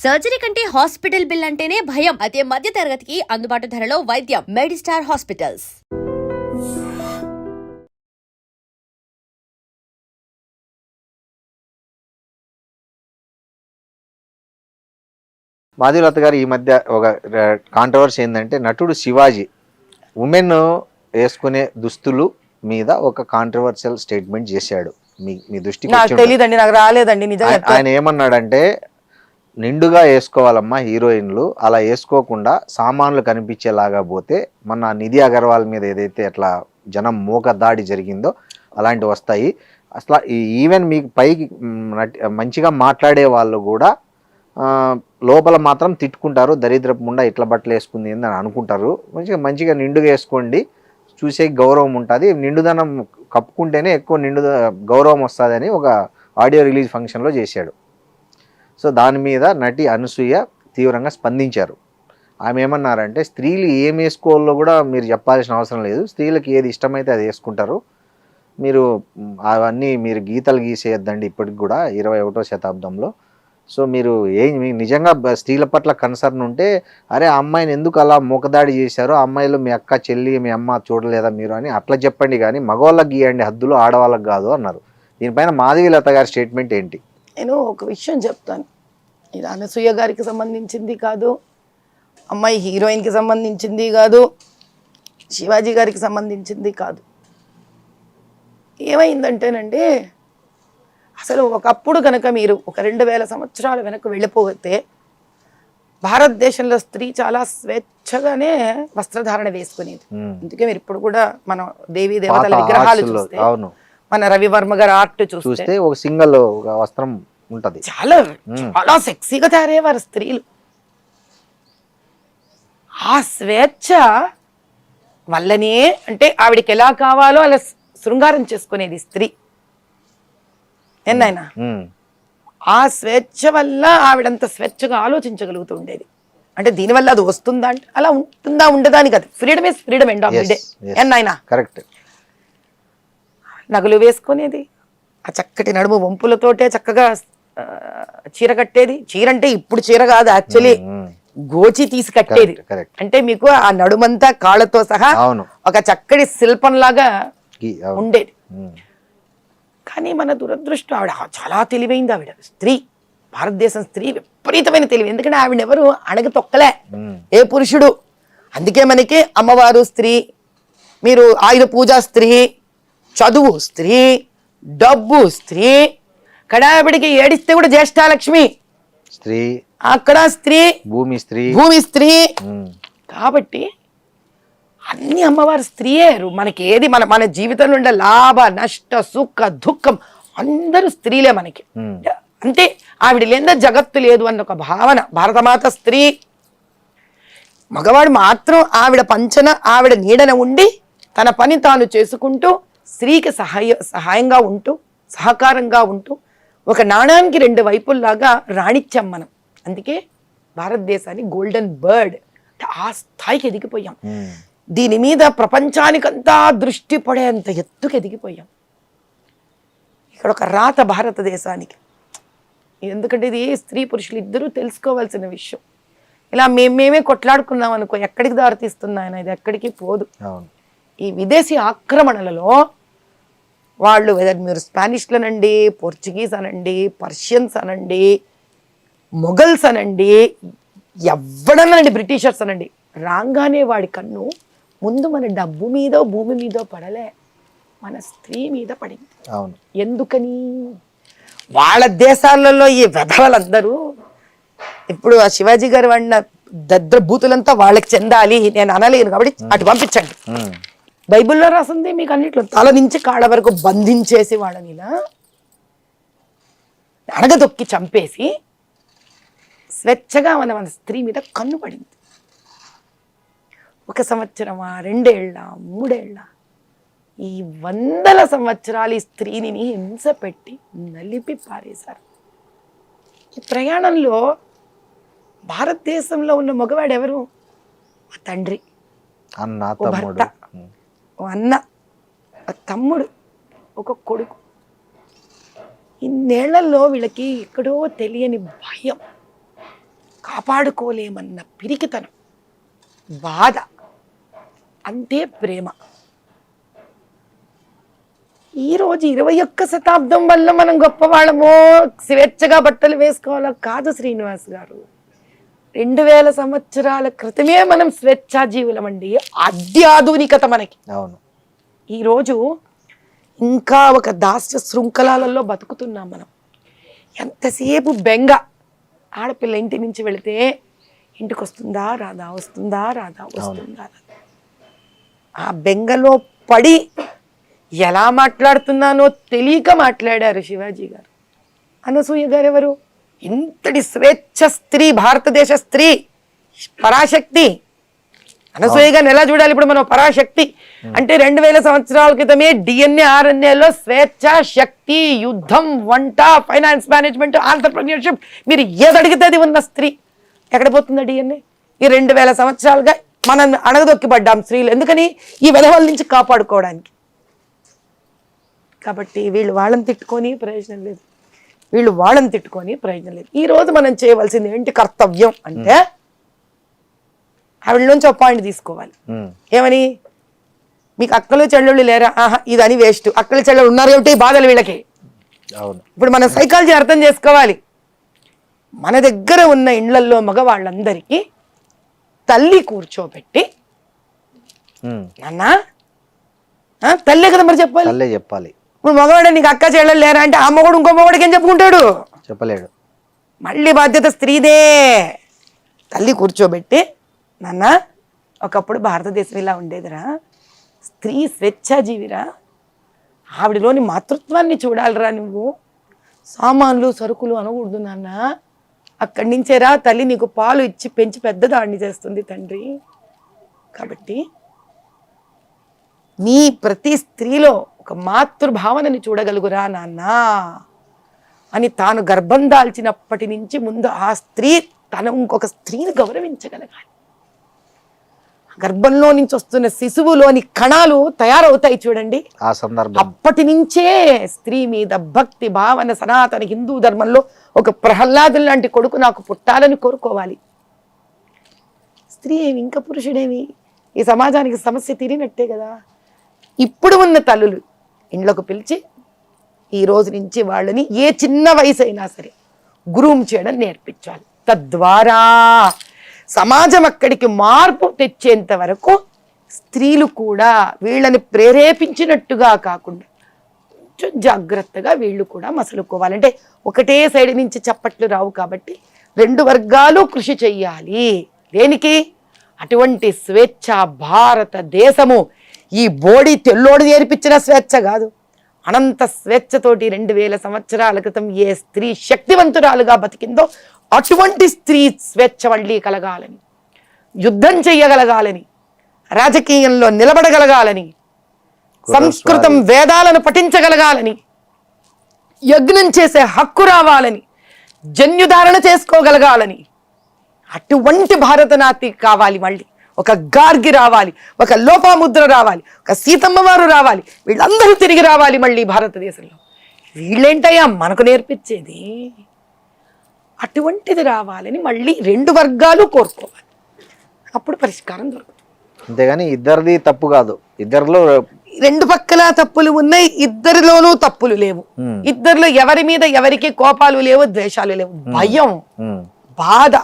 Surgery కంటే hospital bill అంటేనే భయం. అదే మధ్య తరగతికి అందుబాటు ధరలో వైద్యం. Medistar hospitals. మాధవీలత గారు ఈ మధ్య ఒక కాంట్రవర్సీ ఏంటంటే, నటుడు శివాజీ ఉమెన్ వేసుకునే దుస్తులు మీద ఒక కాంట్రవర్షియల్ స్టేట్మెంట్ చేశాడు. మీ దృష్టికి తెలియదండి, నాకు రాలేదండి. నిజంగా ఆయన ఏమన్నాడంటే, నిండుగా వేసుకోవాలమ్మా హీరోయిన్లు, అలా వేసుకోకుండా సామాన్లు కనిపించేలాగా పోతే మన నిధి అగర్వాల్ మీద ఏదైతే అట్లా జనం మూక దాడి జరిగిందో అలాంటివి వస్తాయి. అసలు ఈవెన్ మీకు పైకి మంచిగా మాట్లాడే వాళ్ళు కూడా లోపల మాత్రం తిట్టుకుంటారు, దరిద్రపు ముండా ఇట్లా బట్టలు వేసుకుంది అని అనుకుంటారు. మంచిగా నిండుగా వేసుకోండి, చూసే గౌరవం ఉంటుంది, నిండుదనం కప్పుకుంటేనే ఎక్కువ గౌరవం వస్తుంది అని ఒక ఆడియో రిలీజ్ ఫంక్షన్లో చేశాడు. సో దాని మీద నటి అనసూయ తీవ్రంగా స్పందించారు. ఆమె ఏమన్నారంటే, స్త్రీలు ఏం వేసుకోవాలో కూడా మీరు చెప్పాల్సిన అవసరం లేదు, స్త్రీలకు ఏది ఇష్టమైతే అది వేసుకుంటారు, మీరు అవన్నీ మీరు గీతలు గీసేయద్దండి ఇప్పటికి కూడా 21వ శతాబ్దంలో. సో మీరు నిజంగా స్త్రీల పట్ల కన్సర్న్ ఉంటే, అరే ఆ అమ్మాయిని ఎందుకు అలా మూకదాడి చేశారో, అమ్మాయిలు మీ అక్క చెల్లి మీ అమ్మ చూడలేదా మీరు అని అట్లా చెప్పండి, కానీ మగవాళ్ళకి గీయండి హద్దులు, ఆడవాళ్ళకి కాదు అన్నారు. దీనిపైన మాధవీలత గారి స్టేట్మెంట్ ఏంటి? నేను ఒక విషయం చెప్తాను. ఇది అనసూయ గారికి సంబంధించింది కాదు, అమ్మాయి హీరోయిన్కి సంబంధించింది కాదు, శివాజీ గారికి సంబంధించింది కాదు. ఏమైందంటేనండి, అసలు ఒకప్పుడు కనుక మీరు ఒక 2000 సంవత్సరాల వెనక్కి వెళ్ళిపోతే భారతదేశంలో స్త్రీ చాలా స్వేచ్ఛగానే వస్త్రధారణ వేసుకునేది. అందుకే మీరు ఇప్పుడు కూడా మనం దేవీ దేవతల విగ్రహాలు చూస్తే, మన రవివర్మ గారి ఆర్ట్ చూస్తే ఒక సింగిల్ వస్త్రం ఉంటది, చాలా చాలా సెక్సీగా తయారయ్యేవారు స్త్రీలు. ఆ స్వేచ్ఛ వల్లనే అంటే ఆవిడకి ఎలా కావాలో అలా శృంగారం చేసుకునేది స్త్రీ. ఎన్నైనా ఆ స్వేచ్ఛ వల్ల ఆవిడంత స్వేచ్ఛగా ఆలోచించగలుగుతూ ఉండేది. అంటే దీనివల్ల అది వస్తుందా అంటే అలా ఉంటుందా ఉండదా అని కాదు, freedom is freedom end of the day. ఎన్నైనా కరెక్ట్. నగలు వేసుకునేది, ఆ చక్కటి నడుము వంపులతోటే చక్కగా చీర కట్టేది. చీర అంటే ఇప్పుడు చీర కాదు, యాక్చువల్లీ గోచి తీసి కట్టేది. అంటే మీకు ఆ నడుమంతా కాళ్ళతో సహా ఒక చక్కటి శిల్పంలాగా ఉండేది. కానీ మన దురదృష్టం, ఆవిడ చాలా తెలివైంది. ఆవిడ స్త్రీ, భారతదేశం స్త్రీ విపరీతమైన తెలివి. ఎందుకంటే ఆవిడ ఎవరు అణగ తొక్కలే ఏ పురుషుడు. అందుకే మనకి అమ్మవారు స్త్రీ, మీరు ఆయుధ పూజ స్త్రీ, చదువు స్త్రీ, డబ్బు స్త్రీ, కడావిడికి ఏడిస్తే కూడా జ్యేష్ఠాలక్ష్మి స్త్రీ, అక్కడ స్త్రీ, భూమి స్త్రీ, భూమి స్త్రీ. కాబట్టి అన్ని అమ్మవారు స్త్రీయే. మనకి ఏది మన జీవితంలో ఉండే లాభ నష్ట సుఖ దుఃఖం అందరూ స్త్రీలే మనకి. అంటే ఆవిడ లేదా జగత్తు లేదు అన్న ఒక భావన. భారతమాత స్త్రీ, మగవాడు మాత్రం ఆవిడ పంచన ఆవిడ నీడన ఉండి తన పని తాను చేసుకుంటూ స్త్రీకి సహాయంగా ఉంటూ సహకారంగా ఉంటూ ఒక నాణానికి 2 వైపుల్లాగా రాణించాం మనం. అందుకే భారతదేశాన్ని గోల్డెన్ బర్డ్ ఆ స్థాయికి ఎదిగిపోయాం. దీని మీద ప్రపంచానికంతా దృష్టి పడేంత ఎత్తుకు ఎదిగిపోయాం. ఇక్కడ ఒక రాత భారతదేశానికి. ఎందుకంటే ఇది స్త్రీ పురుషులు ఇద్దరూ తెలుసుకోవాల్సిన విషయం. ఇలా మేమే కొట్లాడుకున్నాం అనుకో, ఎక్కడికి దారితీస్తుంది ఆయన, ఇది ఎక్కడికి పోదు. ఈ విదేశీ ఆక్రమణలలో వాళ్ళు మీరు స్పానిష్లు అనండి, పోర్చుగీస్ అనండి, పర్షియన్స్ అనండి, మొఘల్స్ అనండి, ఎవడనండి, బ్రిటిషర్స్ అనండి, రాగానే వాడి కన్ను ముందు మన డబ్బు మీదో భూమి మీదో పడలే, మన స్త్రీ మీద పడింది. ఎందుకని? వాళ్ళ దేశాలలో ఈ వెధవలందరూ ఇప్పుడు ఆ శివాజీ గారు వాడిన దద్ర బూతులంతా వాళ్ళకి చెందాలి నేను అనలేను, కాబట్టి అటు పంపించండి. బైబిల్లో రాసింది మీకు అన్నిట్లో తల నుంచి కాళ్ళ వరకు బంధించేసి వాళ్ళని ఇలా అడగదొక్కి చంపేసి స్వేచ్ఛగా మన స్త్రీ మీద కన్ను పడింది. 1 సంవత్సరమా, 2 ఏళ్ళ, 3 ఏళ్ళ, ఈ 100 సంవత్సరాలు ఈ స్త్రీని హింస పెట్టి నలిపి పారేశారు. ఈ ప్రయాణంలో భారతదేశంలో ఉన్న మగవాడు ఎవరు? ఆ తండ్రి, ఓ భర్త, ఓ అన్న, ఓ తమ్ముడు, ఒక కొడుకు. ఇన్నేళ్లలో వీళ్ళకి ఎక్కడో తెలియని భయం, కాపాడుకోలేమన్న పిరికితనం, బాధ, అంతే ప్రేమ. ఈరోజు 21వ శతాబ్దం వల్ల మనం గొప్పవాళ్ళమో, స్వేచ్ఛగా బట్టలు వేసుకోవాలో కాదు శ్రీనివాస్ గారు. 2000 సంవత్సరాల క్రితమే మనం స్వేచ్ఛాజీవులం అండి. అత్యాధునికత మనకి. అవును. ఈరోజు ఇంకా ఒక దాస్య శృంఖలాలలో బతుకుతున్నాం మనం. ఎంతసేపు బెంగ. ఆడపిల్ల ఇంటి నుంచి వెళితే ఇంటికి వస్తుందా రాదా, వస్తుందా రాదా, వస్తుందా రాదా. ఆ బెంగలో పడి ఎలా మాట్లాడుతున్నానో తెలియక మాట్లాడారు శివాజీ గారు. అనసూయ గారు ఎవరు? ఇంతటి స్వేచ్ఛ స్త్రీ, భారతదేశ స్త్రీ, పరాశక్తి. అనసూయ గారిని ఎలా చూడాలి ఇప్పుడు మనం? పరాశక్తి అంటే 2000 సంవత్సరాల క్రితమే DNA RNAలో స్వేచ్ఛ, శక్తి, యుద్ధం, వంట, ఫైనాన్స్ మేనేజ్మెంట్, ఆంటర్‌ప్రెన్యూర్‌షిప్, మీరు ఏది అడిగితే అది ఉన్న స్త్రీ. ఎక్కడ పోతుందా DNA? ఈ 2000 సంవత్సరాలుగా మనం అణగదొక్కిపడ్డాం స్త్రీలు. ఎందుకని? ఈ విధవల నుంచి కాపాడుకోవడానికి. కాబట్టి వీళ్ళు వాళ్ళని తిట్టుకొని ప్రయోజనం లేదు, వీళ్ళు వాళ్ళని తిట్టుకొని ప్రయోజనం లేదు. ఈ రోజు మనం చేయవలసింది ఏంటి కర్తవ్యం అంటే, ఆవిడలోంచి ఒక పాయింట్ తీసుకోవాలి. ఏమని? మీకు అక్కలు చెల్లెళ్ళు లేరా? ఆహా, ఇదని వేస్ట్. అక్కలు చెల్లెళ్ళు ఉన్నారు ఏమిటి బాధలు వీళ్ళకి. ఇప్పుడు మనం సైకాలజీ అర్థం చేసుకోవాలి. మన దగ్గర ఉన్న ఇండ్లల్లో మగవాళ్ళందరికీ తల్లి కూర్చోబెట్టి, నాన్న తల్లే కదా మరి చెప్పాలి. ఇప్పుడు మగవాడు నీకు అక్క చెల్లెలు లేరా అంటే ఆ మగవాడు ఇంకో మగవాడికి ఏం చెప్పుకుంటాడు? చెప్పలేడు. మళ్ళీ బాధ్యత స్త్రీదే. తల్లి కూర్చోబెట్టి, నాన్న ఒకప్పుడు భారతదేశం ఇలా ఉండేదిరా, స్త్రీ స్వేచ్ఛాజీవిరా, ఆవిడలోని మాతృత్వాన్ని చూడాలిరా నువ్వు, సామాన్లు సరుకులు అనకూడదు నాన్న, అక్కడి నుంచేరా తల్లి నీకు పాలు ఇచ్చి పెంచి పెద్దదాన్ని చేస్తుంది తండ్రి. కాబట్టి నీ ప్రతి స్త్రీలో ఒక మాతృభావనని చూడగలుగురా నాన్న అని తాను గర్భం దాల్చినప్పటి నుంచి ముందు ఆ స్త్రీ తన ఇంకొక స్త్రీని గౌరవించగలగాలి. గర్భంలో నుంచి వస్తున్న శిశువులోని కణాలు తయారవుతాయి చూడండి, ఆ సందర్భం అప్పటి నుంచే స్త్రీ మీద భక్తి భావన. సనాతన హిందూ ధర్మంలో ఒక ప్రహ్లాదుని లాంటి కొడుకు నాకు పుట్టాలని కోరుకోవాలి. స్త్రీ ఏమి ఇంకా పురుషుడేమి? ఈ సమాజానికి సమస్య తీరినట్టే కదా. ఇప్పుడు ఉన్న తల్లులు ఇండ్లకు పిలిచి ఈ రోజు నుంచి వాళ్ళని ఏ చిన్న వయసు అయినా సరే గ్రూమ్ చేయడం నేర్పించాలి. తద్వారా సమాజం అక్కడికి మార్పు తెచ్చేంత వరకు స్త్రీలు కూడా వీళ్ళని ప్రేరేపించినట్టుగా కాకుండా కొంచెం జాగ్రత్తగా వీళ్ళు కూడా మసలుకోవాలంటే ఒకటే సైడ్ నుంచి చప్పట్లు రావు. కాబట్టి 2 వర్గాలు కృషి చెయ్యాలి. దేనికి? అటువంటి స్వేచ్ఛ భారతదేశము ఈ బోడి తెల్లోడు నేర్పించిన స్వేచ్ఛ కాదు, అనంత స్వేచ్ఛతోటి 2000 సంవత్సరాల క్రితం ఏ స్త్రీ శక్తివంతురాలుగా బతికిందో అటువంటి స్త్రీ స్వేచ్ఛ మళ్ళీ కలగాలని, యుద్ధం చెయ్యగలగాలని, రాజకీయంలో నిలబడగలగాలని, సంస్కృతం వేదాలను పఠించగలగాలని, యజ్ఞం చేసే హక్కు రావాలని, జన్యుధారణ చేసుకోగలగాలని, అటువంటి భారతనాతి కావాలి. మళ్ళీ ఒక గార్గి రావాలి, ఒక లోపాముద్ర రావాలి, ఒక సీతమ్మ వారు రావాలి, వీళ్ళందరూ తిరిగి రావాలి మళ్ళీ భారతదేశంలో. వీళ్ళేంటయ్యా మనకు నేర్పించేది? అటువంటిది రావాలని మళ్ళీ 2 వర్గాలు కోరుకోవాలి. అప్పుడు పరిష్కారం దొరుకుతుంది. అంతేగాని ఇద్దరిది తప్పు కాదు, ఇద్దరిలో 2 పక్కల తప్పులు ఉన్నాయి, ఇద్దరిలోనూ తప్పులు లేవు. ఇద్దరిలో ఎవరి మీద ఎవరికి కోపాలు లేవు, ద్వేషాలు లేవు, భయం, బాధ,